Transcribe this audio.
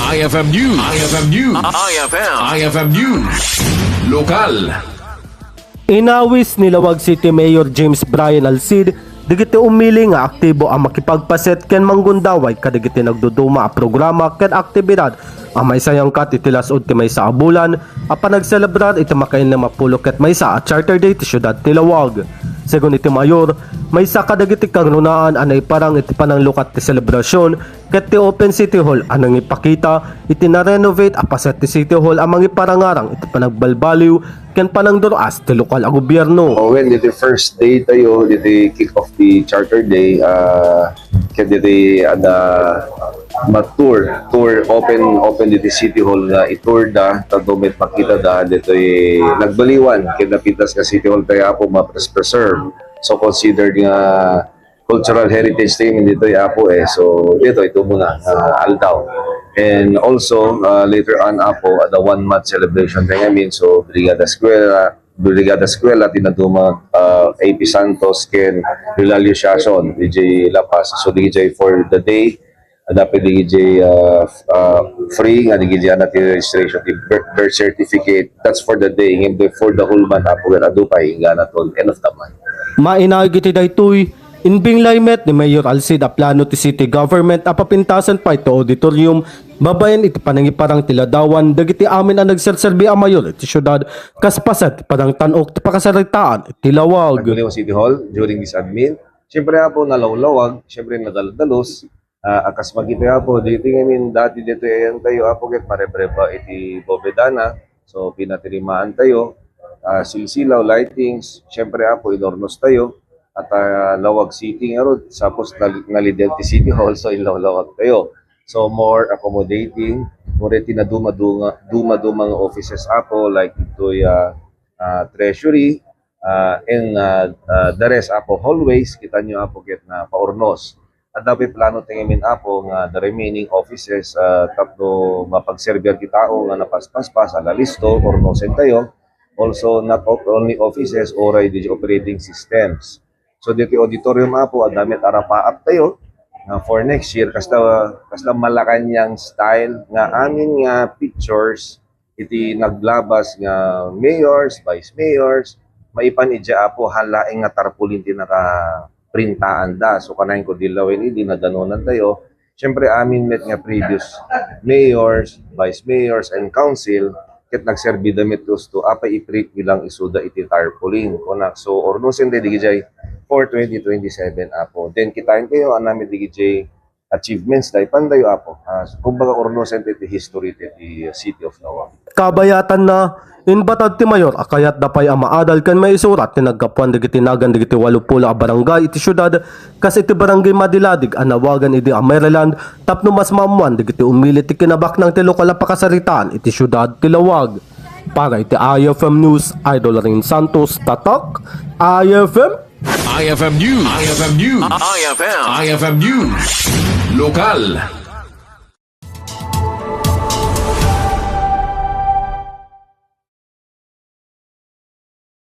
IFM News. IFM News. IFM News. Lokal. Inawis ni Lawag City Mayor James Brian Alcid digiti umili nga aktibo ang makipagpaset ken manggundaway kadigiti nagduduma a programa ken aktibidad ang may sayang kat itilasod ti may sa abulan apan nagselebrar iti makain na mapulo ket may sa Charter Day ti syudad ti Lawag. Segun iti mayor, may sa kadagiti kagnunaan anay parang iti pananglukat ti selebrasyon ket ti Open City Hall anang ipakita iti na-renovate a paset ti City Hall amang iparangarang iti panagbalbaliw ken panangduras ti lokal a gobyerno. When dito first day tayo, dito kick off the Charter Day, kaya dito tour open dito City Hall nga i-tour da tatumit makita da dito nagbaliwan kaya napitas ka City Hall tayo po ma-preserve, so considered nga cultural heritage team dito apo so dito ito muna aldaw. And also later on apo the 1 month celebration tayo so Brigada Eskwela tinaduma AP Santos ken Hilario Siason DJ Lapas, so DJ for the day dapat DJ free nga DJ na ti registration ti birth certificate, that's for the day and for the whole month apo adupay nga naton end of the month. Mainagiti daytoy inbing laymet ni Mayor Alcid a plano ti city government a papintasan pa ito auditorium babayan iti panangiparang tiladawan dagiti amin ang nagserserbi a mayor iti syudad kaspaset padang tanok ti pakasaritaan iti Lawag. Nagduliw City Hall during this admin, siyempre po nalawlawag, siyempre nadaldalos akas magito po dito ngayon dati dito ayan tayo apo ket marebreba iti Bovedana, so pinatirimaan tayo silsilaw lightings, siyempre po idornos tayo at Lawag City nga ron sapos nalidenti City Hall, so ilawlawag tayo, so more accommodating, more dumadumang offices apo like ito'y treasury and the rest apo hallways kita nyo apo ket na paurnos. At dapat plano tingamin apo nga the remaining offices tapno mapagserbyar kitao nga napaspas sa listo or nosen tayo, also not only offices or operating systems. So dito auditorium apo damit arapaap tayo for next year kasta Malacanang style nga amin nga pictures iti naglabas nga mayors, vice mayors maipan idya apo halaeng nga tarpulin ti naka printaan da, so kanayin ko dilawin hindi na ganonan tayo. Siyempre amin met nga previous mayors, vice mayors and council ket nagserbi damit gusto apay i-print bilang isuda iti tarpaulin kunak, so ornosen de digijay for 2027 apo. Then kitain kayo anami digijay achievements dai pandayo apo. Kumbaga ornosen iti history iti City of Lawag. Kabayatan na inbatad ti mayor akayat dapay a maadal ken maisurat ti naggapuan digiti nagan digiti 80 a barangay iti syudad kas iti barangay Madiladig anawagan idi a Maryland tapno mas maamuan digiti umili ti kinabaknang ti lokal a pakasaritaan iti syudad ti Lawag. Para iti IFM News, Idol Rin Santos, tatak IFM. IFM News. IFM News. IFM News. Lokal.